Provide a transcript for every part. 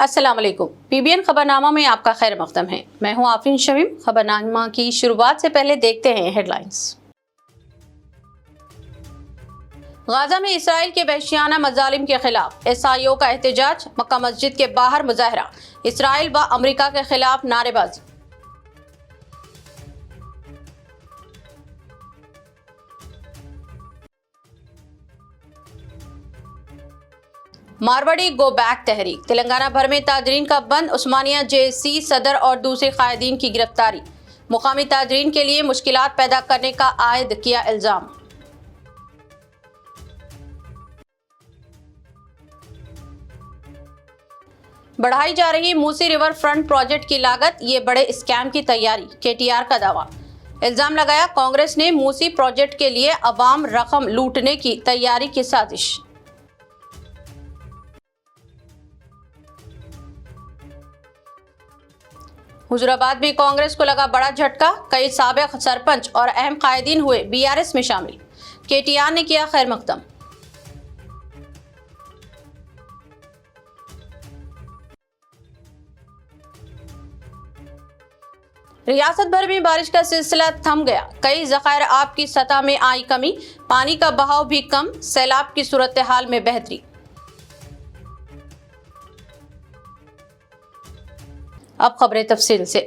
अस्सलाम वालेकुम। पीबीएन खबरनामा में आपका खैर मकदम है। मैं हूं आफरीन शमीम। खबरनामा की शुरुआत से पहले देखते हैं हेडलाइंस। गाजा में इसराइल के वहशियाना मजालिम के खिलाफ एसआईओ का एहतजाज, मक्का मस्जिद के बाहर मुजाहरा, इसराइल व अमेरिका के खिलाफ नारेबाजी। मारवाड़ी गो बैक तहरीक, तेलंगाना भर में ताजरीन का बंद, उस्मानिया जेएसी सदर और दूसरे कायदीन की गिरफ्तारी, मुकामी ताजरीन के लिए मुश्किलात पैदा करने का आयद किया इल्जाम। बढ़ाई जा रही मूसी रिवर फ्रंट प्रोजेक्ट की लागत, ये बड़े स्कैम की तैयारी, केटीआर का दावा। इल्जाम लगाया कांग्रेस ने मूसी प्रोजेक्ट के लिए अवाम रकम लूटने की तैयारी की साजिश। हुजूराबाद में कांग्रेस को लगा बड़ा झटका, कई साबिक सरपंच और अहम कायदीन हुए बीआरएस में शामिल, केटीआर ने किया खैर मकदम। रियासत भर में बारिश का सिलसिला थम गया, कई ज़खायर आब की सतह में आई कमी, पानी का बहाव भी कम, सैलाब की सूरत हाल में बेहतरी। अब खबरें तफसील से।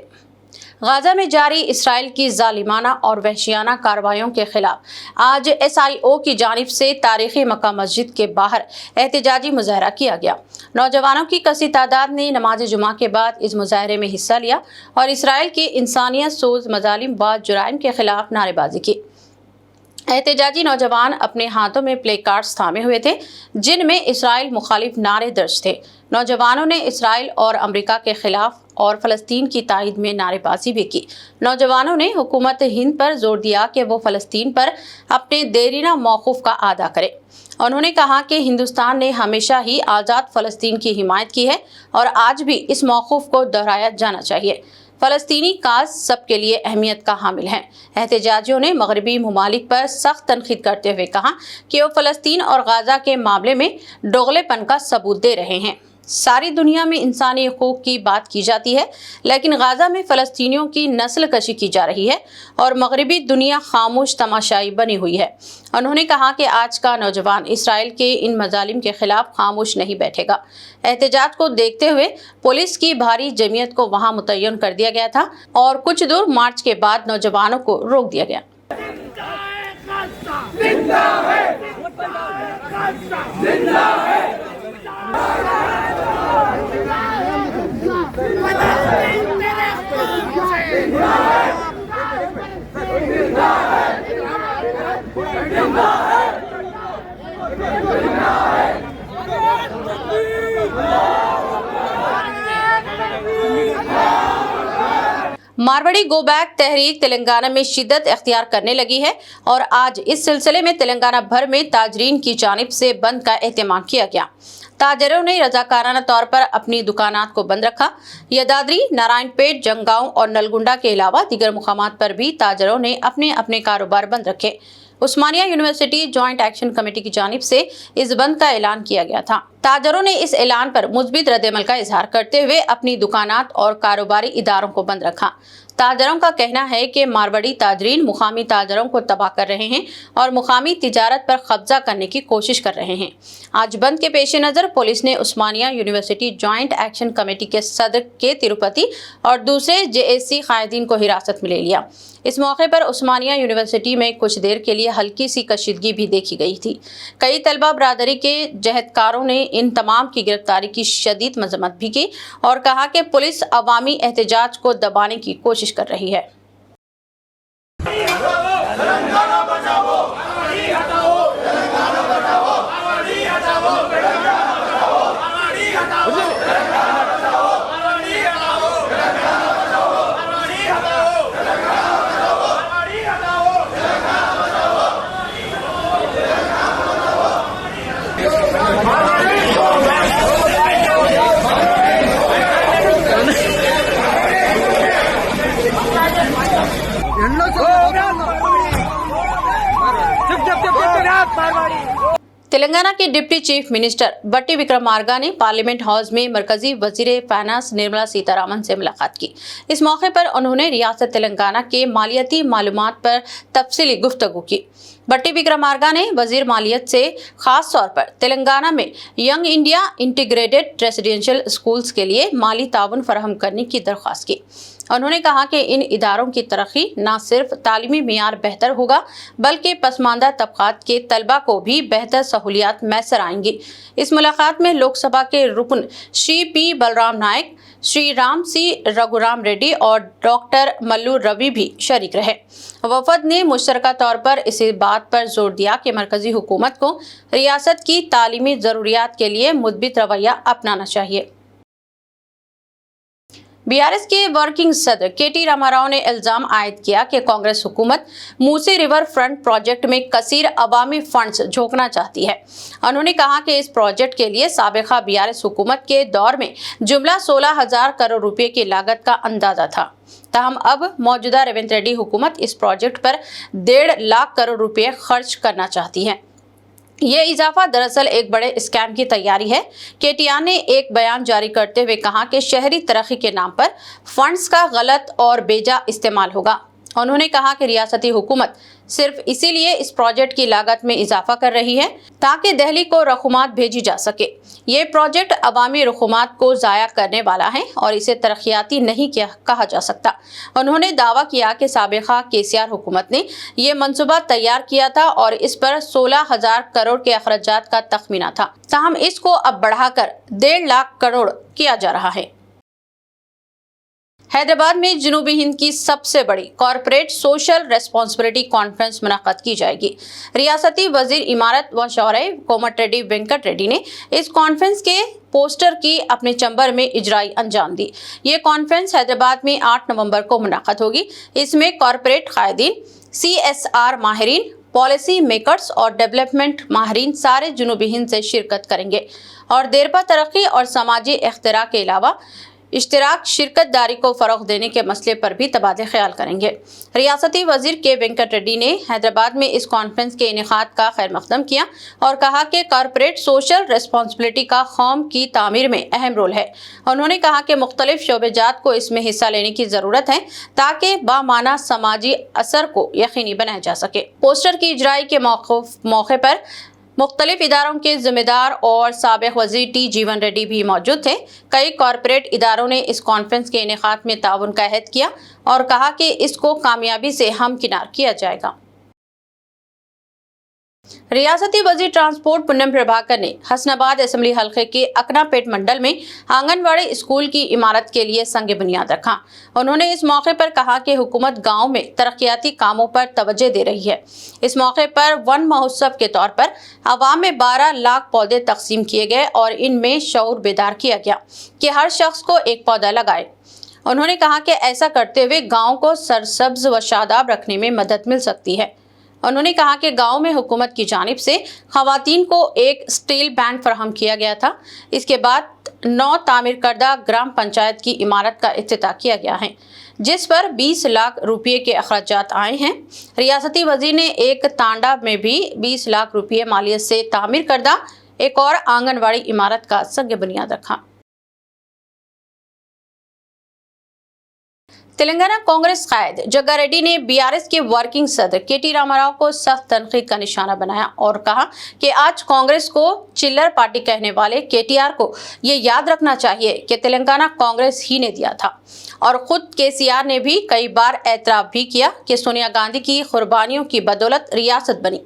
गाजा में जारी इसराइल की जालिमाना और वहशियाना कार्रवाइयों के खिलाफ आज एसआईओ की जानिब से तारीखी मक्का मस्जिद के बाहर एहतजाजी मुजाहरा किया गया। नौजवानों की कसी तादाद ने नमाज जुमा के बाद इस मुजाहरे में हिस्सा लिया और इसराइल के इंसानियत सोज मजालिम व जुराइम के खिलाफ नारेबाजी की। एहतजाजी नौजवान अपने हाथों में प्ले कार्ड्स थामे हुए थे, जिनमें इसराइल मुखालिफ नारे दर्ज थे। नौजवानों ने इसराइल और अमेरिका के खिलाफ और फ़लस्तीन की तायद में नारेबाजी भी की। नौजवानों ने हुकूमत हिंद पर जोर दिया कि वो फ़लस्तीन पर अपने देरीना मौक़ूफ़ का अदा करे। उन्होंने कहा कि हिंदुस्तान ने हमेशा ही आज़ाद फ़लस्तीन की हिमायत की है और आज भी इस मौक़ूफ़ को दोहराया जाना चाहिए। फ़लस्तीनी काज सबके लिए अहमियत का हामिल है। एहतजाजियों ने मगरबी ममालिक पर सख्त तनकीद करते हुए कहा कि वो फ़लस्तीन और गाज़ा के मामले में दोगलेपन का सबूत दे रहे हैं। सारी दुनिया में इंसानी हकूक़ की बात की जाती है, लेकिन गाज़ा में फ़लस्तीनियों की नस्ल कशी की जा रही है और मगरबी दुनिया खामोश तमाशाई बनी हुई है। उन्होंने कहा कि आज का नौजवान इसराइल के इन मजालिम के खिलाफ खामोश नहीं बैठेगा। एहतजाज को देखते हुए पुलिस की भारी जमीयत को वहां मुतय्यन कर दिया गया था और कुछ दूर मार्च के बाद नौजवानों को रोक दिया गया। मारवाड़ी गो बैक तहरीक तेलंगाना में शिद्दत इख्तियार करने लगी है और आज इस सिलसिले में तेलंगाना भर में ताजरीन की जानिब से बंद का एहतमाम किया गया। ताजरों ने रजाकाराना तौर पर अपनी दुकानात को बंद रखा। यदाद्री, नारायणपेट, जंगांव और नलगुंडा के अलावा दीगर मुकामात पर भी ताजरों ने अपने अपने कारोबार बंद रखे। उस्मानिया यूनिवर्सिटी जॉइंट एक्शन कमेटी की जानिब से इस बंद का ऐलान किया गया था। ताजरों ने इस ऐलान पर मुस्बित रद्द-ए-अमल का इजहार करते हुए अपनी दुकानात और कारोबारी इदारों को बंद रखा। ताजरों का कहना है कि मारवाड़ी ताजरीन मुकामी ताजरों को तबाह कर रहे हैं और मुकामी तिजारत पर कब्जा करने की कोशिश कर रहे हैं। आज बंद के पेश नज़र पुलिस ने उस्मानिया यूनिवर्सिटी जॉइंट एक्शन कमेटी के सदर के तिरुपति और दूसरे जेएसी कायदीन को हिरासत में ले लिया। इस मौके पर उस्मानिया यूनिवर्सिटी में कुछ देर के लिए हल्की सी कशीदगी भी देखी गई थी। कई तलबा बरादरी के जहदकारों ने इन तमाम की गिरफ्तारी की शदीद मजम्मत भी की और कहा कि पुलिस अवामी एहतजाज को दबाने की कोशिश कर रही है। तेलंगाना के डिप्टी चीफ मिनिस्टर बट्टी विक्रमार्का ने पार्लियामेंट हाउस में मरकजी वजीर फाइनेंस निर्मला सीतारमण से मुलाकात की। इस मौके पर उन्होंने रियासत तेलंगाना के मालियाती मालूमात पर तफसीली गुफ्तगू की। बट्टी विक्रमार्का ने वजीर मालियत से खास तौर पर तेलंगाना में young India integrated residential schools के लिए माली ताउन फराहम करने की दरख्वास्त की। उन्होंने कहा कि इन इदारों की तरक्की न सिर्फ तालीमी मियार बेहतर होगा बल्कि पसमानदा तबकात के तलबा को भी बेहतर सहूलियात मैसर आएंगी। इस मुलाकात में लोकसभा के रुकन श्री पी बलराम नायक, श्री राम सी रघुराम रेड्डी और डॉक्टर मल्लू रवि भी शरीक रहे। वफद ने मुश्तरका तौर पर इस बात पर जोर दिया कि मरकजी हुकूमत को रियासत की तालीमी जरूरियात के लिए मुद्बित रवैया अपनाना चाहिए। बीआरएस के वर्किंग सदर केटी रामाराव ने इल्जाम आयद किया कि कांग्रेस हुकूमत मूसी रिवर फ्रंट प्रोजेक्ट में कसीर अवामी फंड्स झोंकना चाहती है। उन्होंने कहा कि इस प्रोजेक्ट के लिए साबिका बीआरएस हुकूमत के दौर में जुमला 16,000 करोड़ रुपए की लागत का अंदाजा था। ताहम अब मौजूदा रेवंत रेड्डी हुकूमत इस प्रोजेक्ट पर 1.5 लाख करोड़ रुपए खर्च करना चाहती है। ये इजाफा दरअसल एक बड़े स्कैम की तैयारी है। केटीआर ने एक बयान जारी करते हुए कहा कि शहरी तरक्की के नाम पर फंड्स का गलत और बेजा इस्तेमाल होगा। उन्होंने कहा कि रियासती हुकूमत सिर्फ इसीलिए इस प्रोजेक्ट की लागत में इजाफा कर रही है ताकि दिल्ली को रकूमात भेजी जा सके। ये प्रोजेक्ट अवामी रकूमात को जाया करने वाला है और इसे तरक्याती नहीं कहा जा सकता। उन्होंने दावा किया कि साबिका केसीआर हुकूमत ने ये मंसूबा तैयार किया था और इस पर 16,000 करोड़ के अखराजात का तखमीना था। ताहम इसको अब बढ़ाकर 1.5 लाख करोड़ किया जा रहा है। हैदराबाद में जनूबी हिंद की सबसे बड़ी कॉरपोरेट सोशल रेस्पॉन्सिबिलिटी कॉन्फ्रेंस मुनक़्क़द की जाएगी। रियासती वजीर इमारत व शौहरे कोमटिरेड्डी वेंकट रेड्डी ने इस कॉन्फ्रेंस के पोस्टर की अपने चंबर में इजराई अंजाम दी। ये कॉन्फ्रेंस हैदराबाद में 8 नवंबर को मुनक़्क़द होगी। इसमें कॉरपोरेट कायदीन, CSR माहिरीन, पॉलिसी मेकर्स और डेवलपमेंट माहिरीन सारे जनूबी हिंद से शिरकत करेंगे और देरपा तरक्की और समाजी इख्तिरा के अलावा इश्तिराक शिरकत दारी को फरोग देने के मसले पर भी तबादले ख्याल करेंगे। रियासती वजीर के वेंकट रेड्डी ने हैदराबाद में इस कॉन्फ्रेंस के इनेकाद का खैर मकदम किया और कहा कि कॉरपोरेट सोशल रेस्पॉन्सिबिलिटी का कौम की तामीर में अहम रोल है। उन्होंने कहा कि मुख्तलिफ शोबेजात को इसमें हिस्सा लेने की जरूरत है ताकि बामाना समाजी असर को यकीनी बनाया जा सके। पोस्टर की इजराई के मौके पर मुख्तलिफ इदारों के जिम्मेदार और साबिक वजीर टी जीवन रेड्डी भी मौजूद थे। कई कॉरपोरेट इदारों ने इस कॉन्फ्रेंस के इनेकाद में ताउन का अहद किया और कहा कि इसको कामयाबी से हमकिनार किया जाएगा। रियासती वजीर ट्रांसपोर्ट पुन्नम प्रभाकर ने हसनाबाद असेंबली हल्के के अकनापेट मंडल में आंगनवाड़ी स्कूल की इमारत के लिए संग बुनियाद रखा। उन्होंने इस मौके पर कहा कि हुकूमत गांव में तरक्याती कामों पर तवज्जो दे रही है। इस मौके पर वन महोत्सव के तौर पर आवाम में 12 लाख पौधे तकसीम किए गए और इनमें शऊर बेदार किया गया कि हर शख्स को एक पौधा लगाए। उन्होंने कहा कि ऐसा करते हुए गाँव को सरसब्ज व शादाब रखने में मदद मिल सकती है। उन्होंने कहा कि गांव में हुकूमत की जानिब से खवातीन को एक स्टील बैंड फराहम किया गया था। इसके बाद 9 तामीर करदा ग्राम पंचायत की इमारत का इफ्तिताह किया गया है जिस पर 20 लाख रुपये के अखराजात आए हैं। रियासती वजीर ने एक तांडा में भी 20 लाख रुपये मालियत से तामीर करदा एक और आंगनवाड़ी इमारत का संग बुनियाद रखा। तेलंगाना कांग्रेस कायद जग्गा रेड्डी ने बीआरएस के वर्किंग सदर केटी रामाराव को सख्त तनकीद का निशाना बनाया और कहा कि आज कांग्रेस को चिल्लर पार्टी कहने वाले केटीआर को ये याद रखना चाहिए कि तेलंगाना कांग्रेस ही ने दिया था और खुद केसीआर ने भी कई बार एतराफ भी किया कि सोनिया गांधी की कुर्बानियों की बदौलत रियासत बनी।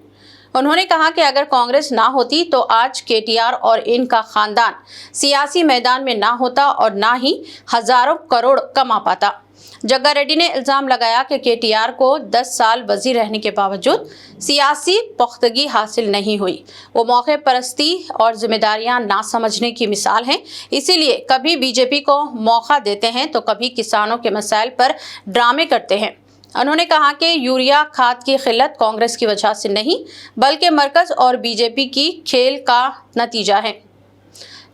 उन्होंने कहा कि अगर कांग्रेस ना होती तो आज केटीआर और इनका खानदान सियासी मैदान में ना होता और ना ही हजारों करोड़ कमा पाता। जग्गा रेड्डी ने इल्जाम लगाया कि केटीआर को 10 साल वजीर रहने के बावजूद सियासी पुख्तगी हासिल नहीं हुई। वो मौके परस्ती और जिम्मेदारियां ना समझने की मिसाल हैं। इसीलिए कभी बीजेपी को मौका देते हैं तो कभी किसानों के मसाइल पर ड्रामे करते हैं। उन्होंने कहा कि यूरिया खाद की किल्लत कांग्रेस की वजह से नहीं बल्कि मरकज और बीजेपी की खेल का नतीजा है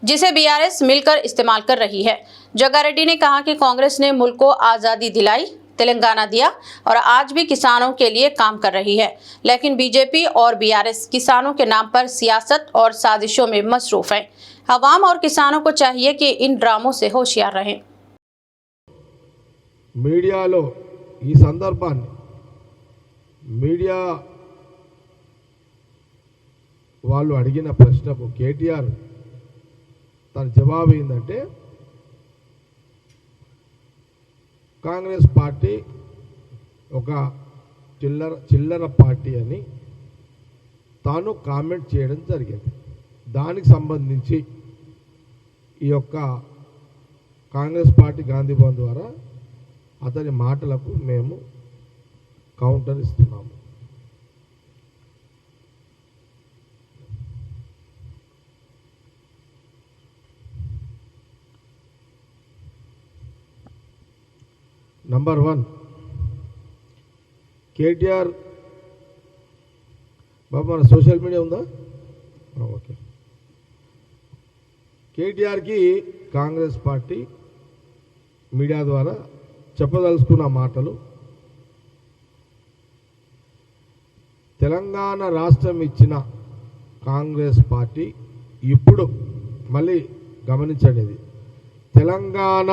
जिसे बीआरएस मिलकर इस्तेमाल कर रही है। जग्गा रेड्डी ने कहा कि कांग्रेस ने मुल्क को आज़ादी दिलाई, तेलंगाना दिया और आज भी किसानों के लिए काम कर रही है। लेकिन बीजेपी और बीआरएस किसानों के नाम पर सियासत और साजिशों में मसरूफ है। अवाम और किसानों को चाहिए कि इन ड्रामों से होशियार रहें। మీడియాలో ఈ సందర్భాన్ని మీడియా వాళ్ళు అడిగిన ప్రశ్నకు కేటీఆర్ తన జవాబు ఏంటంటే కాంగ్రెస్ పార్టీ ఒక చిల్లర పార్టీ అని తాను కామెంట్ చేయడం జరిగింది। దానికి సంబంధించి ఈ యొక్క కాంగ్రెస్ పార్టీ గాంధీ భవన్ ద్వారా అతని మాటలకు మేము కౌంటర్ ఇస్తున్నాము। నంబర్ 1 కేటీఆర్ బాబు మన సోషల్ మీడియా ఉందా? ఓకే। కేటీఆర్కి కాంగ్రెస్ పార్టీ మీడియా ద్వారా చెప్పదలుచుకున్న మాటలు, తెలంగాణ రాష్ట్రం ఇచ్చిన కాంగ్రెస్ పార్టీ ఇప్పుడు మళ్ళీ గమనించండి, తెలంగాణ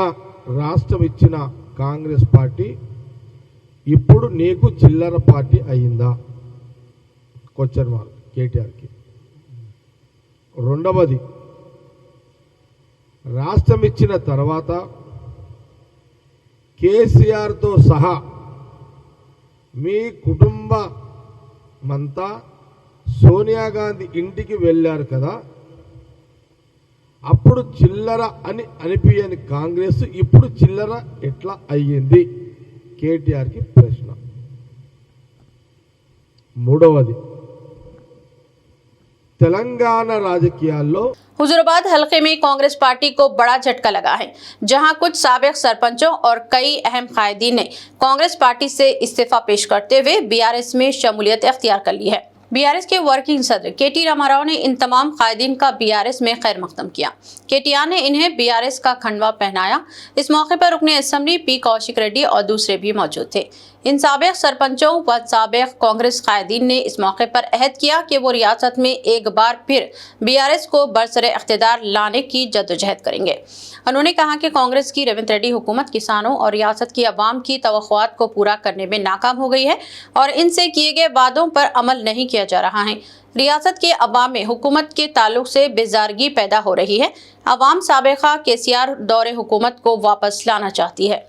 రాష్ట్రం ఇచ్చిన కాంగ్రెస్ పార్టీ ఇప్పుడు నీకు చిల్లర పార్టీ అయిందా? క్వశ్చన్ మార్క్ కేటీఆర్కి। రెండవది, రాష్ట్రం ఇచ్చిన తర్వాత కేసీఆర్తో సహా మీ కుటుంబమంతా సోనియా గాంధీ ఇంటికి వెళ్ళారు కదా, అప్పుడు చిల్లర అని అనిపించని కాంగ్రెస్ ఇప్పుడు చిల్లర ఎట్లా అయ్యింది? కేటీఆర్కి ప్రశ్న। మూడవది, तेलंगाना राजकीयाల్లో हुजूराबाद हलके में कांग्रेस पार्टी को बड़ा झटका लगा है, जहां कुछ साबिक सरपंचों और कई अहम कायदीन ने कांग्रेस पार्टी से इस्तीफा पेश करते हुए बीआरएस में शमूलियत इख्तियार कर ली है। बीआरएस के वर्किंग सदर केटी रामाराव ने इन तमाम कायदीन का बीआरएस में खैर मकदम किया। केटीआर ने इन्हें बीआरएस का खंडवा पहनाया। इस मौके पर रुकने असेंबली पी कौशिक रेड्डी और दूसरे भी मौजूद थे। इन साबिक सरपंचों व साबिक कांग्रेस कायदीन ने इस मौके पर अहद किया कि वो रियासत में एक बार फिर बीआरएस को बरसरे इख्तियार लाने की जद्दोजहद करेंगे। उन्होंने कहा कि कांग्रेस की रेवंत रेड्डी हुकूमत किसानों और रियासत की अवाम की तवक्कुआत को पूरा करने में नाकाम हो गई है और इनसे किए गए वादों पर अमल नहीं किया जा रहा है। रियासत के अवाम में हुकूमत के ताल्लुक से बेजारगी पैदा हो रही है। अवाम साबिका केसीआर दौरे हुकूमत को वापस लाना चाहती है।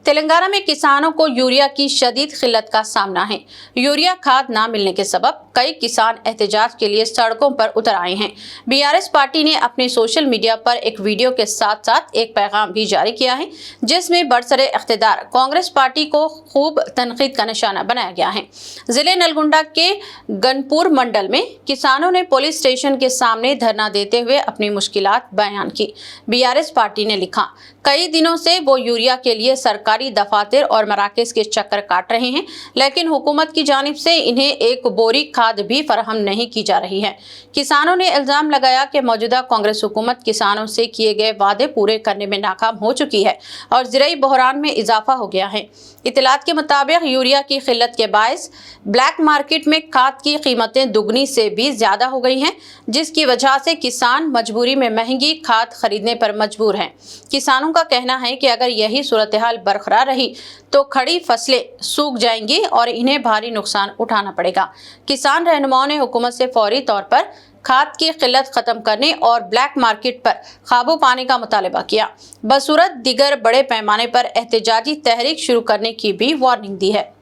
तेलंगाना में किसानों को यूरिया की शदीद किल्लत का सामना है। यूरिया खाद न मिलने के सबब कई किसान एहतजाज के लिए सड़कों पर उतर आए हैं। बीआरएस पार्टी ने अपने सोशल मीडिया पर एक वीडियो के साथ साथ एक पैगाम भी जारी किया है, जिसमें बरसरे इख्तियार कांग्रेस पार्टी को खूब तनकीद का निशाना बनाया गया है। जिले नलगुंडा के गनपुर मंडल में किसानों ने पुलिस स्टेशन के सामने धरना देते हुए अपनी मुश्किलात बयान की। बीआरएस पार्टी ने लिखा, कई दिनों से वो यूरिया के लिए सरकारी दफातर और मराकज के चक्कर काट रहे हैं, लेकिन हुकूमत की जानिब से इन्हें एक बोरी खाद भी फराहम नहीं की जा रही है। किसानों ने इल्जाम लगाया कि मौजूदा कांग्रेस हुकूमत किसानों से किए गए वादे पूरे करने में नाकाम हो चुकी है और ज़राई बहरान में इजाफा हो गया है। इतलात के मुताबिक यूरिया की किल्लत के बायस ब्लैक मार्केट में खाद की कीमतें दुगनी से भी ज्यादा हो गई हैं, जिसकी वजह से किसान मजबूरी में महंगी खाद खरीदने पर मजबूर हैं। किसानों का कहना है कि अगर यही सूरत हाल बरकरार रही तो खड़ी फसलें सूख जाएंगी और इन्हें भारी नुकसान उठाना पड़ेगा। किसान रहनुमाओं ने हुकूमत से फौरी तौर पर खाद की किल्लत खत्म करने और ब्लैक मार्केट पर काबू पाने का मुतालबा किया। बसूरत दिगर बड़े पैमाने पर एहतजाजी तहरीक शुरू करने की भी वार्निंग दी है।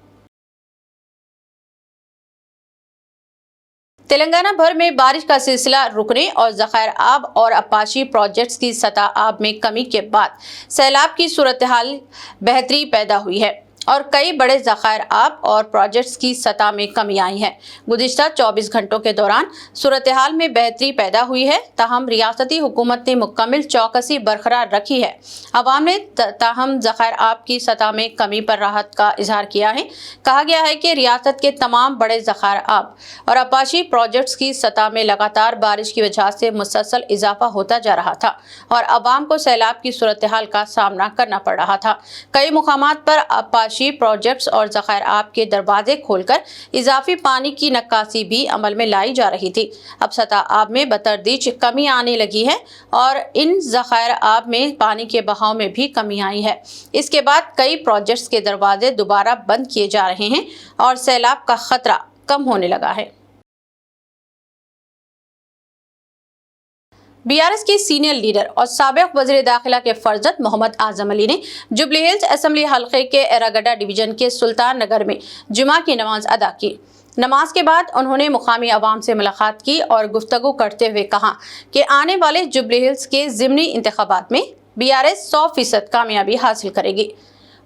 तेलंगाना भर में बारिश का सिलसिला रुकने और ज़खायर आब और अपाची प्रोजेक्ट्स की सतह आब में कमी के बाद सैलाब की सूरत हाल बेहतरी पैदा हुई है। और कई बड़े ज़खायर आब और प्रोजेक्ट्स की सतह में कमी आई है। गुज़िश्ता 24 घंटों के दौरान सूरत हाल में बेहतरी पैदा हुई है, ताहम रियासती हुकूमत ने मुकम्मल चौकसी बरकरार रखी है। अवाम ने ताहम ज़खायर आब की सतह में कमी पर राहत का इजहार किया है। कहा गया है कि रियासत के तमाम बड़े ज़खायर आब और आबाशी प्रोजेक्ट्स की सतह में लगातार बारिश की वजह से मुसलसल इजाफा होता जा रहा था और अवाम को सैलाब की सूरत हाल का सामना करना पड़ रहा था। कई मुकामात पर आबाशी प्रोजेक्ट्स और ज़खायर आब के दरवाजे खोलकर इजाफी पानी की नक्कासी भी अमल में लाई जा रही थी। अब सतह आब में बतदरीज कमी आने लगी है और इन ज़खायर आब में पानी के बहाव में भी कमी आई है। इसके बाद कई प्रोजेक्ट्स के दरवाजे दोबारा बंद किए जा रहे हैं और सैलाब का खतरा कम होने लगा है। बीआरएस के सीनियर लीडर और साबिक वज़ीर दाखिला के फर्जंद मोहम्मद आजम अली ने जुबली हिल्स असेंबली हल्के के एरागड्डा डिवीजन के सुल्तान नगर में जुमा की नमाज अदा की। नमाज के बाद उन्होंने मुकामी अवाम से मुलाकात की और गुफ्तगू करते हुए कहा कि आने वाले जुबली हिल्स के ज़िमनी इंतखाबात में बीआरएस 100% कामयाबी हासिल करेगी।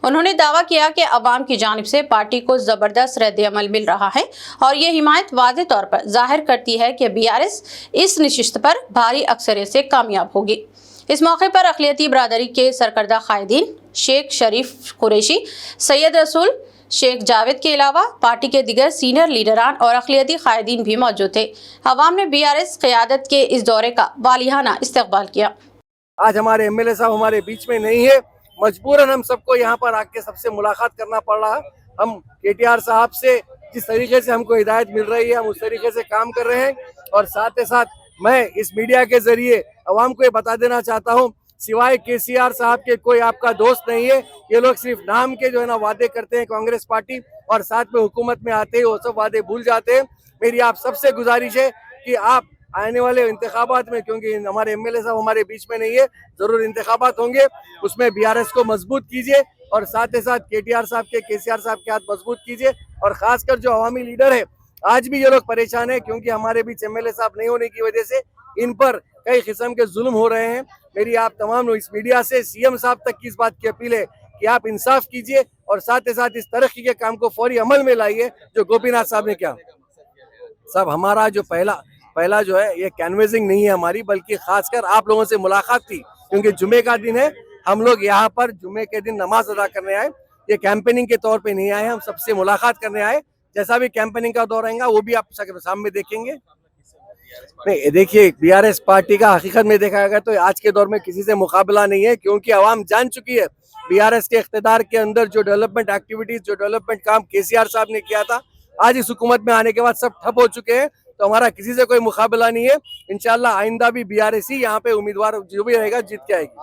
उन्होंने दावा किया कि अवाम की जानिब से पार्टी को ज़बरदस्त रद्द-ए-अमल मिल रहा है और ये हिमायत वाज़े तौर पर जाहिर करती है कि बीआरएस इस नशिस्त पर भारी अक्सरियत से कामयाब होगी। इस मौके पर अक़लियती बरादरी के सरकर्दा कायदीन शेख शरीफ कुरैशी, सैयद रसूल, शेख जावेद के अलावा पार्टी के दिगर सीनियर लीडरान और अक़लियती कायदीन भी मौजूद थे। अवाम ने बीआरएस क़यादत के इस दौरे का वालिहाना इस्तक़बाल किया। आज हमारे एमएलए साहब हमारे बीच में नहीं है, मजबूरन हम सबको यहाँ पर आके सबसे मुलाकात करना पड़ रहा है। हम केटीआर साहब से जिस तरीके से हमको हिदायत मिल रही है हम उस तरीके से काम कर रहे हैं और साथ ही साथ मैं इस मीडिया के जरिए अवाम को ये बता देना चाहता हूँ, सिवाय केसीआर साहब के कोई आपका दोस्त नहीं है। ये लोग सिर्फ नाम के जो है ना वादे करते हैं कांग्रेस पार्टी और साथ में हुकूमत में आते ही वो सब वादे भूल जाते हैं। मेरी आप सबसे गुजारिश है कि आप आने वाले इंतखाबात में, क्योंकि हमारे एमएलए साहब हमारे बीच में नहीं है, जरूर इंतखाबात होंगे, उसमें बीआरएस को मजबूत कीजिए और साथ ही साथ केटीआर साहब के केसीआर साहब के हाथ मजबूत कीजिए। और खासकर जो अवामी लीडर है, आज भी ये लोग परेशान है क्योंकि हमारे बीच एमएलए साहब नहीं होने की वजह से इन पर कई किस्म के जुल्म हो रहे हैं। मेरी आप तमाम इस मीडिया से सीएम साहब तक की इस बात की अपील है कि आप इंसाफ कीजिए और साथ ही साथ इस तरक्की के काम को फौरी अमल में लाइए जो गोपीनाथ साहब ने किया। साहब हमारा जो पहला जो है ये कैनवेसिंग नहीं है हमारी, बल्कि खासकर आप लोगों से मुलाकात थी, क्योंकि जुमे का दिन है। हम लोग यहाँ पर जुमे के दिन नमाज अदा करने आए, ये कैंपेनिंग के तौर पे नहीं आए, हम सबसे मुलाकात करने आए। जैसा भी कैंपेनिंग का दौर रहेगा वो भी आप सामने देखेंगे। नहीं देखिए, बीआरएस पार्टी का हकीकत में देखा गया तो आज के दौर में किसी से मुकाबला नहीं है, क्योंकि आवाम जान चुकी है बीआरएस के इख्तिदार के अंदर जो डेवलपमेंट एक्टिविटीज, जो डेवलपमेंट काम केसीआर साहब ने किया था, आज इस हुकूमत में आने के बाद सब ठप हो चुके हैं। तो हमारा किसी से कोई मुकाबला नहीं है। इंशाल्लाह आइंदा भी बीआरएस ही यहाँ पे उम्मीदवार जो भी रहेगा जीत के आएगी।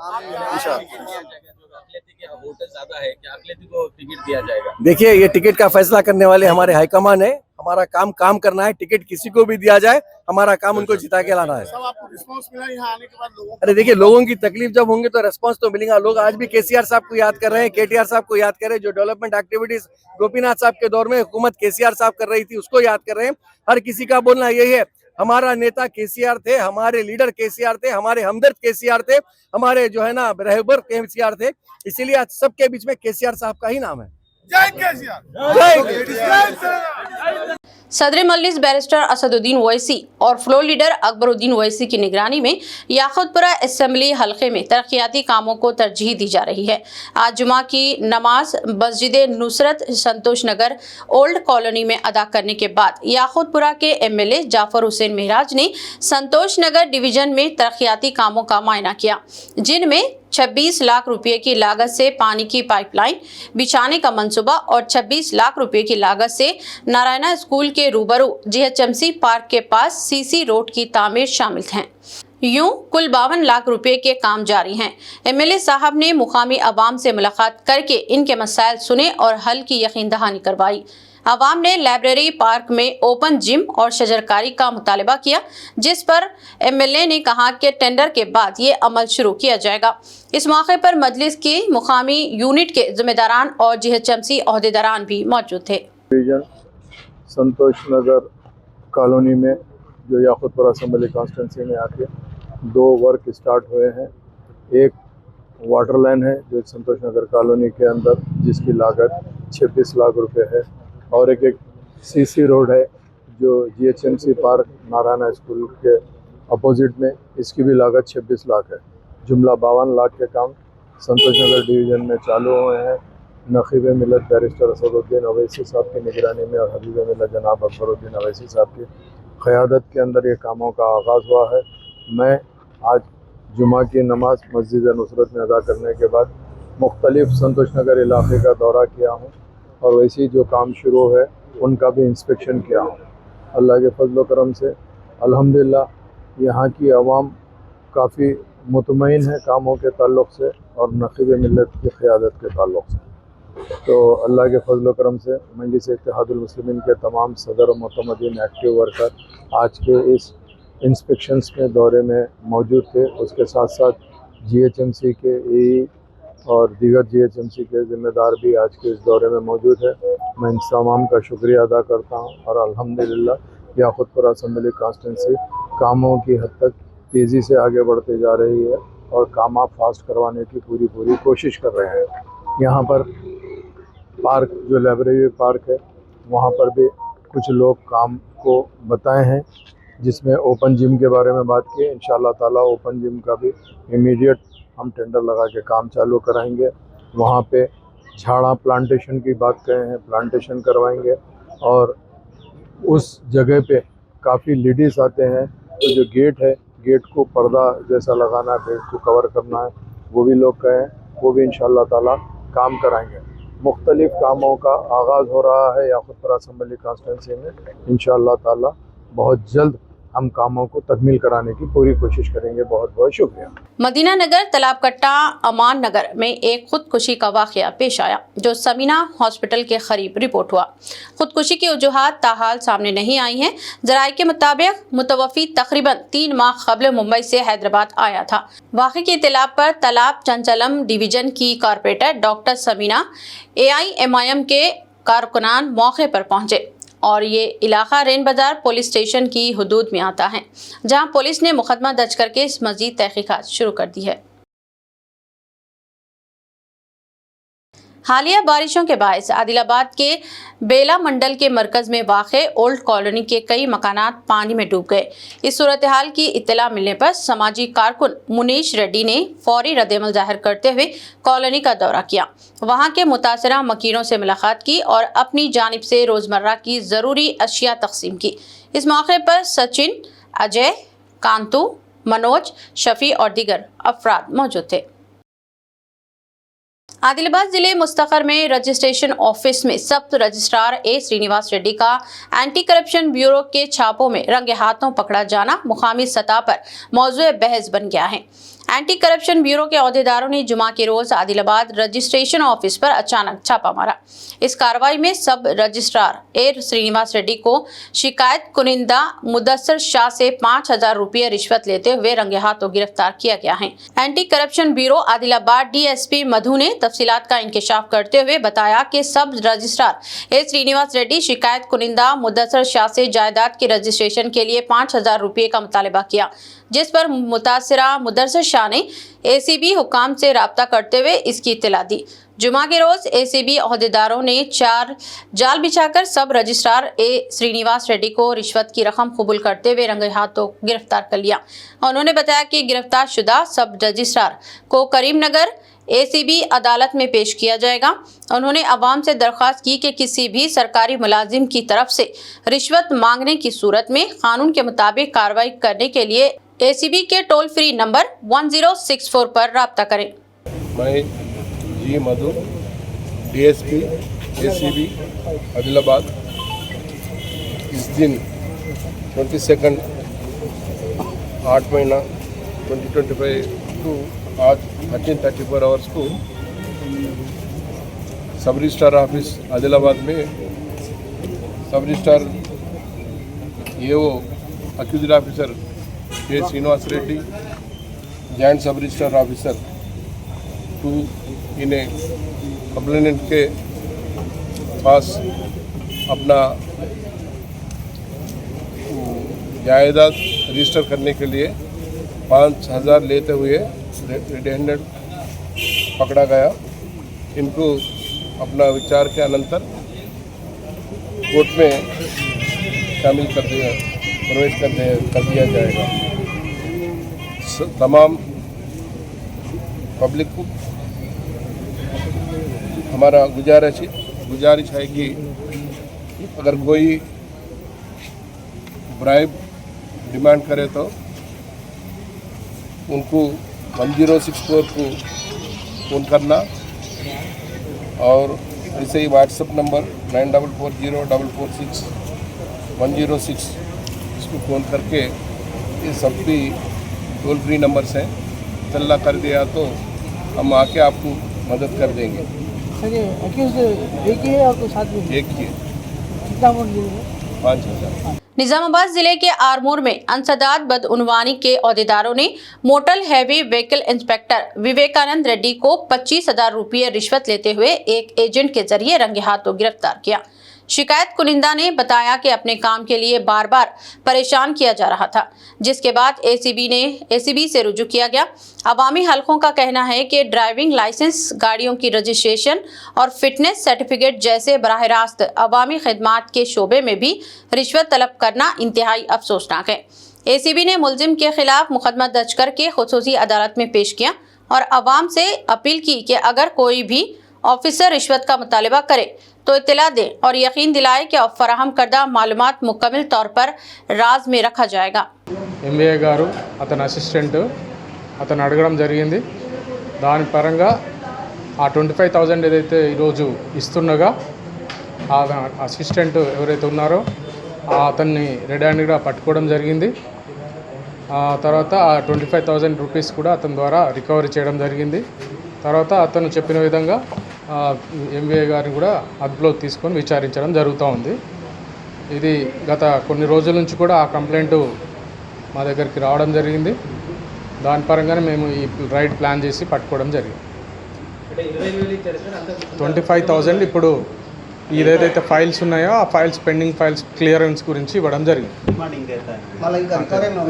देखिए, ये टिकट का फैसला करने वाले हमारे हाईकमान है। हमारा काम करना है, टिकट किसी को भी दिया जाए, हमारा काम उनको जिता के लाना है। आपको रिस्पांस मिला यहाँ आने के बाद लोगों? अरे देखिए, लोगों की तकलीफ जब होंगे तो रेस्पॉन्स तो मिलेगा। लोग आज भी केसीआर साहब को याद कर रहे हैं, केटीआर साहब को याद कर रहे हैं। जो डेवलपमेंट एक्टिविटीज गोपीनाथ साहब के दौर में हुकूमत केसीआर साहब कर रही थी उसको याद कर रहे हैं। हर किसी का बोलना यही है, हमारा नेता केसीआर थे, हमारे लीडर केसीआर थे, हमारे हमदर्द केसीआर थे, हमारे जो है ना रहबर केसीआर थे। इसीलिए आज सबके बीच में केसीआर साहब का ही नाम है। जय केसीआर। सदर मजलिस बैरिस्टर असदुद्दीन ओवैसी और फ्लोर लीडर अकबरुद्दीन ओवैसी की निगरानी में याकूतपुरा असेंबली हल्के में तरक्याती कामों को तरजीह दी जा रही है। आज जुमा की नमाज मस्जिद नुसरत संतोष नगर ओल्ड कॉलोनी में अदा करने के बाद याकूतपुरा के एमएलए जाफर हुसैन मेहराज ने संतोष नगर डिवीजन में तरक्याती कामों का मुआयना किया, जिनमें 26 लाख रुपए की लागत से पानी की पाइपलाइन बिछाने का मंसूबा और 26 लाख रुपए की लागत से नारायणा स्कूल के रूबरू जीएचएमसी पार्क के पास सीसी रोड की तामीर शामिल हैं। यूं कुल 52 लाख रुपए के काम जारी हैं। एमएलए साहब ने मुकामी अवाम से मुलाकात करके इनके मसाइल सुने और हल की यकीन दहानी करवाई। अवाम ने लाइब्रेरी पार्क में ओपन जिम और शजरकारी का मुतालबा किया, जिस पर एमएलए ने कहा कि टेंडर के बाद ये अमल शुरू किया जाएगा। इस मौके पर मजलिस के मुकामी यूनिट के जिम्मेदारान और जीएचएमसी ओहदेदारान भी मौजूद थे। संतोष नगर कॉलोनी में जो याकूतपुरा असेंबली कॉन्स्टिट्यूंसी में आके 2 वर्क स्टार्ट हुए हैं। एक वाटर लाइन है जो संतोष नगर कॉलोनी के अंदर, जिसकी लागत 26 लाख रुपए है। और एक सीसी रोड है जो GHMC पार्क नारायण स्कूल के अपोजिट में, इसकी भी लागत 26 लाख है। जुमला 52 लाख के काम संतोष नगर डिवीज़न में चालू हुए हैं। नकीब मिलत बैरिस्टर असदुद्दीन अवैसी साहब की निगरानी में और हबीब मिलत जनाब अकबरुद्दीन अवैसी साहब की क़यादत के अंदर ये कामों का आगाज़ हुआ है। मैं आज जुमा की नमाज मस्जिद नुसरत में अदा करने के बाद मुख्तलिफ संतोष नगर इलाके का दौरा किया हूँ और वैसे ही जो काम शुरू है उनका भी इंस्पेक्शन किया हूँ। अल्लाह के फजल करम से अल्हम्दुलिल्लाह यहाँ की आवाम काफ़ी मुतमईन है कामों के ताल्लुक़ से और नकीब मिलत की क़यादत के ताल्लुक़ से। तो अल्लाह के फजल करम से मजलिस इत्तेहादुल मुस्लिमीन के तमाम सदर और मुतमदीन एक्टिव वर्कर आज के इस इंस्पेक्शंस में दौरे में मौजूद थे। उसके साथ साथ GHMC के EE और दीगर GHMC के ज़िम्मेदार भी आज के इस दौरे में मौजूद है। मैं इन तमाम का शुक्रिया अदा करता हूँ और अल्हम्दुलिल्लाह याक़ूतपुर असम्बली कॉन्स्टिट्यूंसी कामों की हद तक तेज़ी से आगे बढ़ते जा रही है और काम फास्ट करवाने की पूरी कोशिश कर रहे हैं। यहाँ पर पार्क जो लाइब्रेरी पार्क है वहाँ पर भी कुछ लोग काम को बताए हैं, जिसमें ओपन जिम के बारे में बात की है। इंशाअल्लाह ताला ओपन जिम का भी इमीडिएट हम टेंडर लगा के काम चालू कराएंगे। वहाँ पे झाड़ा प्लांटेशन की बात कहे हैं, प्लांटेशन करवाएंगे और उस जगह पे काफ़ी लेडीज़ आते हैं तो जो गेट है गेट को पर्दा जैसा लगाना है, गेट को कवर करना है, वो भी लोग कहें, वो भी इंशाअल्लाह ताला काम कराएंगे। मुख्तलिफ कामों का आगाज़ हो रहा है याक़ूतपुर असम्बली कॉन्स्टिट्यूंसी में। इंशाअल्लाह ताला बहुत जल्द हम कामों को तकमील कराने की पूरी कोशिश करेंगे। बहुत बहुत शुक्रिया। मदीना नगर तालाबकट्टा अमान नगर में एक खुदकुशी का वाक़या पेश आया जो समीना हॉस्पिटल के करीब रिपोर्ट हुआ। खुदकुशी की वजूहात ताहाल सामने नहीं आई हैं। ज़राए के मुताबिक मुतवफ़ी तकरीबन 3 माह क़ब्ल मुंबई से हैदराबाद आया था। वाक़े की इत्तला पर तालाब चंचलम डिवीज़न की कॉरपोरेटर डॉक्टर समीना AIMIM के कारकुनान मौके पर पहुँचे और ये इलाका रेन बाजार पुलिस स्टेशन की हुदूद में आता है, जहां पुलिस ने मुकदमा दर्ज करके इस मज़ीद तहकीकात शुरू कर दी है। हालिया बारिशों के बायस आदिलाबाद के बेला मंडल के मरकज में वाक़े ओल्ड कॉलोनी के कई मकानात पानी में डूब गए। इस सूरत हाल की इत्तला मिलने पर समाजी कारकुन मुनीश रेड्डी ने फौरी रद्दअमल जाहिर करते हुए कॉलोनी का दौरा किया, वहां के मुतासरा मकीनों से मुलाकात की और अपनी जानिब से रोज़मर्रा की ज़रूरी अशिया तकसीम की। इस मौके पर सचिन, अजय, कांतू, मनोज, शफी और दीगर अफराद मौजूद थे। आदिलाबाद जिले मुस्तकर में रजिस्ट्रेशन ऑफिस में sub registrar A Srinivas Reddy का एंटी करप्शन ब्यूरो के छापों में रंगे हाथों पकड़ा जाना मुकामी सतह पर मौजूद बहस बन गया है। एंटी करप्शन ब्यूरो के अहदेदारों ने जुमा के रोज आदिलाबाद रजिस्ट्रेशन ऑफिस पर अचानक छापा मारा। इस कार्रवाई में sub registrar A Srinivas Reddy को शिकायत कुनिंदा मुदस्सर शाह से 5,000 रुपये रिश्वत लेते हुए रंगे हाथों गिरफ्तार किया गया है। Anti corruption bureau Adilabad DSP मधु ने तफसीलात का इंकशाफ करते हुए बताया कि सब रजिस्ट्रार A श्रीनिवास रेड्डी शिकायत कुनिंदा मुदस्सर शाह से जायदाद के रजिस्ट्रेशन के लिए 5,000 रुपये का मुतालबा किया, जिस पर मुतासिरा मुदस्सर शाह ने ACB हुकाम से राब्ता करते हुए इसकी इत्तला दी। जुमा के रोज ACB अहदेदारों ने 4 जाल बिछाकर सब रजिस्ट्रार A श्रीनिवास रेड्डी को रिश्वत की रकम कबूल करते हुए रंगे हाथों गिरफ्तार कर लिया। उन्होंने बताया कि गिरफ्तार शुदा सब रजिस्ट्रार को करीमनगर ACB अदालत में पेश किया जाएगा। उन्होंने अवाम से दरख्वास्त की कि किसी भी सरकारी मुलाजिम की तरफ से रिश्वत मांगने की सूरत में कानून के मुताबिक कार्रवाई करने के लिए ACB के टोल फ्री नंबर 1064 पर राब्ता करें। मैं जी मधु DSP ACB आदिलाबाद इस दिन 22 8 महीना 2025 को आज 13:34 आवर्स को सब रजिस्ट्रार ऑफिस आदिलाबाद में sub registrar AO accused officer A Srinivas Reddy, joint sub registrar officer 2 इन्हें कंप्लेनेंट के पास अपना जायदाद रजिस्टर करने के लिए 5,000 लेते हुए रेड हैंडेड पकड़ा गया। इनको अपना विचार के अनंतर कोर्ट में शामिल कर दिया प्रवेश कर दिया जाएगा। तमाम पब्लिक को हमारा गुजारिश है कि अगर कोई ब्राइब डिमांड करे तो उनको 1064 को फ़ोन करना और ऐसे ही व्हाट्सएप नंबर 9440446106 इसको फ़ोन करके ये सब भी टोल फ्री नंबर से चलना कर दिया तो हम आके आपको मदद कर देंगे। एक ही है और साथ में एक ही है। कितना अमाउंट देंगे? 5000। निजामाबाद जिले के आरमूर में अंसदाद बदउनवानी के अहदेदारों ने motor heavy vehicle inspector Vivekananda Reddy को 25,000 रुपये रिश्वत लेते हुए एक एजेंट के जरिए रंगे हाथों गिरफ्तार किया। शिकायत कुनिंदा ने बताया कि अपने काम के लिए बार बार परेशान किया जा रहा था, जिसके बाद एसीबी से रुजू किया गया। अवामी हलकों का कहना है कि ड्राइविंग लाइसेंस, गाड़ियों की रजिस्ट्रेशन और फिटनेस सर्टिफिकेट जैसे बराह रास्त अवामी खिदमात के शोबे में भी रिश्वत तलब करना इंतहाई अफसोसनाक है। एसीबी ने मुलजिम के खिलाफ मुकदमा दर्ज करके खुसूसी अदालत में पेश किया और अवाम से अपील की कि अगर कोई भी ऑफिसर रिश्वत का मुतालबा करे तो इत्तला दें और यकीन दिलाए कि फराहम करदा मालूमात मुकम्मल तौर पर राज में रखा जाएगा। ఎంబీఏ గారు అతని అసిస్టెంట్ అతను అడగడం జరిగింది। దాని పరంగా ఆ 25,000 ఏదైతే ఈరోజు ఇస్తుండగా ఆ అసిస్టెంట్ ఎవరైతే ఉన్నారో అతన్ని రెడ్ హ్యాండ్గా పట్టుకోవడం జరిగింది। ఆ తర్వాత ఆ 25,000 రూపీస్ కూడా అతని ద్వారా రికవరీ చేయడం జరిగింది। తర్వాత అతను చెప్పిన విధంగా ఎంబీఏ గారిని కూడా అదుపులోకి తీసుకొని విచారించడం జరుగుతూ ఉంది। ఇది గత కొన్ని రోజుల నుంచి కూడా ఆ కంప్లైంట్ మా దగ్గరికి రావడం జరిగింది। దాని పరంగానే మేము ఈ రైడ్ ప్లాన్ చేసి పట్టుకోవడం జరిగింది। 25,000 ఇప్పుడు ఏదైతే ఫైల్స్ ఉన్నాయో ఆ ఫైల్స్ పెండింగ్ ఫైల్స్ క్లియరెన్స్ గురించి ఇవ్వడం జరిగింది।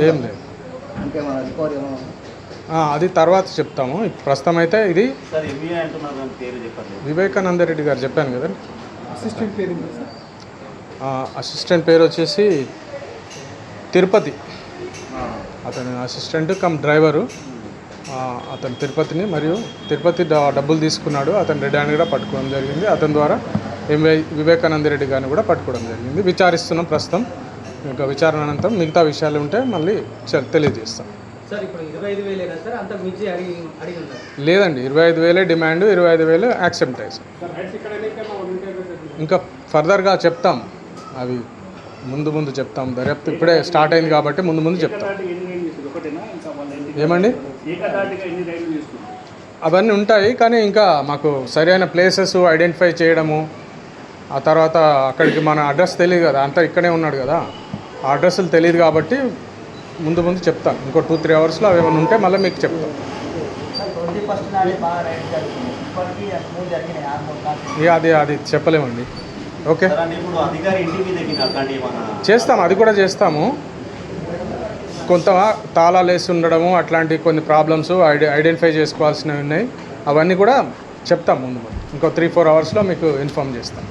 ఏం లేదు, అది తర్వాత చెప్తాము। ప్రస్తుతం అయితే ఇది వివేకానంద రెడ్డి గారు చెప్పాను కదండి। అసిస్టెంట్ పేరు వచ్చేసి తిరుపతి, అతని అసిస్టెంట్ కమ్ డ్రైవరు। అతను తిరుపతి డబ్బులు తీసుకున్నాడు, అతను రెడ్ హ్యాండ్ కూడా పట్టుకోవడం జరిగింది। అతని ద్వారా వివేకానంద రెడ్డి గారిని కూడా పట్టుకోవడం జరిగింది। విచారిస్తున్నాం ప్రస్తుతం, ఇంకా విచారణ అనంతరం మిగతా విషయాలు ఉంటే మళ్ళీ తెలియజేస్తాం। లేదండి, 25,000 డిమాండ్, 25,000 యాక్సెప్ట్ అయ్యి సార్। ఇంకా ఫర్దర్గా చెప్తాం, అవి ముందు చెప్తాం। దర్యాప్తు ఇప్పుడే స్టార్ట్ అయింది కాబట్టి ముందు చెప్తాం। ఏమండి అవన్నీ ఉంటాయి, కానీ ఇంకా మాకు సరైన ప్లేసెస్ ఐడెంటిఫై చేయడము, ఆ తర్వాత అక్కడికి మన అడ్రస్ తెలియదు కదా, అంతా ఇక్కడే ఉన్నాడు కదా, ఆ అడ్రస్లు తెలియదు కాబట్టి ముందు చెప్తాను। ఇంకో 2-3 అవర్స్లో అవి ఏమైనా ఉంటే మళ్ళీ మీకు చెప్తాం। అది చెప్పలేమండి। ఓకే, చేస్తాము, అది కూడా చేస్తాము। కొంత తాళాలు వేసి ఉండడము అట్లాంటి కొన్ని ప్రాబ్లమ్స్ ఐడెంటిఫై చేసుకోవాల్సినవి ఉన్నాయి, అవన్నీ కూడా చెప్తాం ముందు। ఇంకో 3-4 అవర్స్లో మీకు ఇన్ఫార్మ్ చేస్తాం।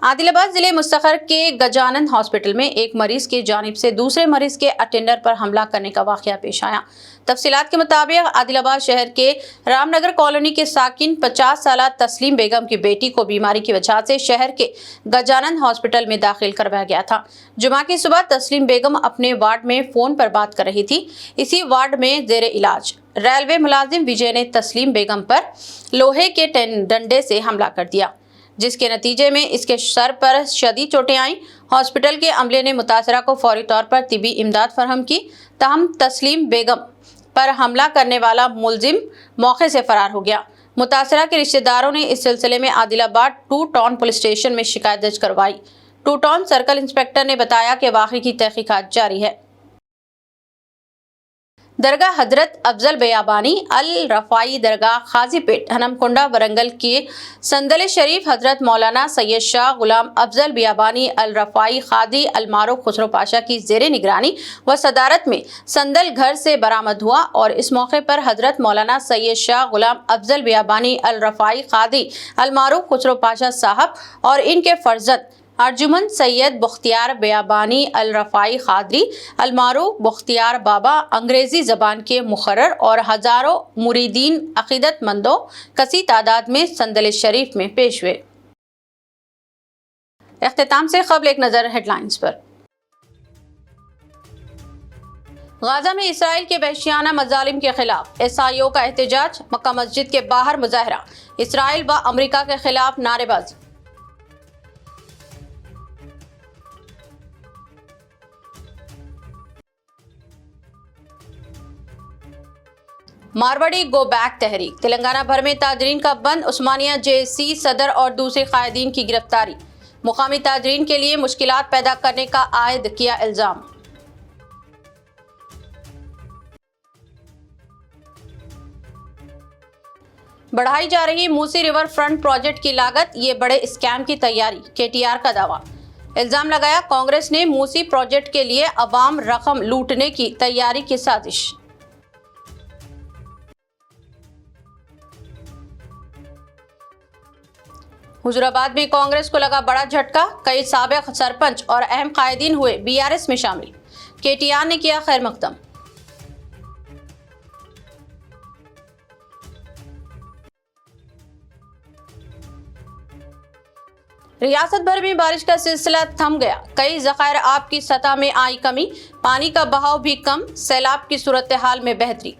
आदिलाबाद जिले मुस्तखर के गजानंद हॉस्पिटल में एक मरीज की जानिब से दूसरे मरीज के अटेंडर पर हमला करने का वाकया पेश आया। तफसीलात के मुताबिक आदिलाबाद शहर के रामनगर कॉलोनी के साकिन 50 साल तस्लीम बेगम की बेटी को बीमारी की वजह से शहर के गजानंद हॉस्पिटल में दाखिल करवाया गया था। जुमा की सुबह तस्लीम बेगम अपने वार्ड में फोन पर बात कर रही थी। इसी वार्ड में जेर इलाज रेलवे मुलाजिम विजय ने तस्लीम बेगम पर लोहे के डंडे से हमला कर दिया, जिसके नतीजे में इसके सर पर शदीद चोटें आईं। हॉस्पिटल के अमले ने मुतासरा को फौरी तौर पर तिबी इमदाद फरहम की, तहम तस्लीम बेगम पर हमला करने वाला मुलजिम मौके से फरार हो गया। मुतासरा के रिश्तेदारों ने इस सिलसिले में आदिलाबाद 2 टाउन पुलिस स्टेशन में शिकायत दर्ज करवाई। 2 टाउन सर्कल इंस्पेक्टर ने बताया कि वाक़े की तहकीकात जारी है। दरगाह हजरत अफजल बियाबानी अल रफ़ाई दरगाह खाजीपेट हनमकुंडा वरंगल के संदल शरीफ हजरत मौलाना सैयद शाह गुलाम अफजल बियाबानी अल रफ़ाई खादी अलमारूफ खुसरो पाशा की ज़ेरे निगरानी व सदारत में संदल घर से बरामद हुआ और इस मौके पर हजरत मौलाना सैयद शाह गुलाम अफजल बियाबानी अल रफ़ाई खादी अलमारूफ खुसरो पाशा साहब और इनके फर्जंद अर्जुमन सैयद बख्तियार बियाबानी अल रफ़ाई खादरी अलमारूफ बख्तियार बाबा अंग्रेज़ी ज़बान के मुखर्रर और हज़ारों मुरीदीन अक़ीदतमंदों कसी तादाद में संदल शरीफ में पेश हुए। इख्तिताम से क़ब्ल एक नज़र हेडलाइंस पर। गाजा में इसराइल के वहशियाना मज़ालिम के खिलाफ SIO का एहतजाज, मक्का मस्जिद के बाहर मुजाहरा, इसराइल व अमरीका के खिलाफ नारेबाजी। मारवाड़ी गो बैक तहरीक, तेलंगाना भर में ताजरीन का बंद, उस्मानिया JSC सदर और दूसरे कायदीन की गिरफ्तारी, मुकामी ताजरीन के लिए मुश्किलात पैदा करने का आयद किया इल्जाम। बढ़ाई जा रही मूसी रिवर फ्रंट प्रोजेक्ट की लागत, ये बड़े स्कैम की तैयारी, KTR का दावा। इल्जाम लगाया कांग्रेस ने मूसी प्रोजेक्ट के लिए अवाम रकम लूटने की तैयारी की साजिश। हुजूराबाद में कांग्रेस को लगा बड़ा झटका, कई साबिक सरपंच और अहम कायदीन हुए BRS में शामिल, KTR ने किया खैर मकदम। रियासत भर में बारिश का सिलसिला थम गया, कई ज़खायर आब की सतह में आई कमी, पानी का बहाव भी कम, सैलाब की सूरत हाल में बेहतरी।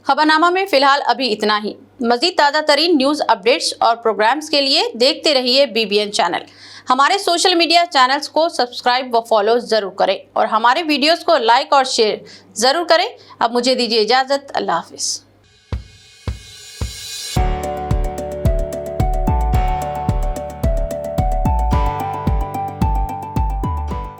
खबरनामा में फिलहाल अभी इतना ही। मजीद ताज़ा तरीन न्यूज़ अपडेट्स और प्रोग्राम्स के लिए देखते रहिए BBN चैनल। हमारे सोशल मीडिया चैनल्स को सब्सक्राइब व फॉलो ज़रूर करें और हमारे वीडियोस को लाइक और शेयर ज़रूर करें। अब मुझे दीजिए इजाज़त, अल्लाह हाफिज़।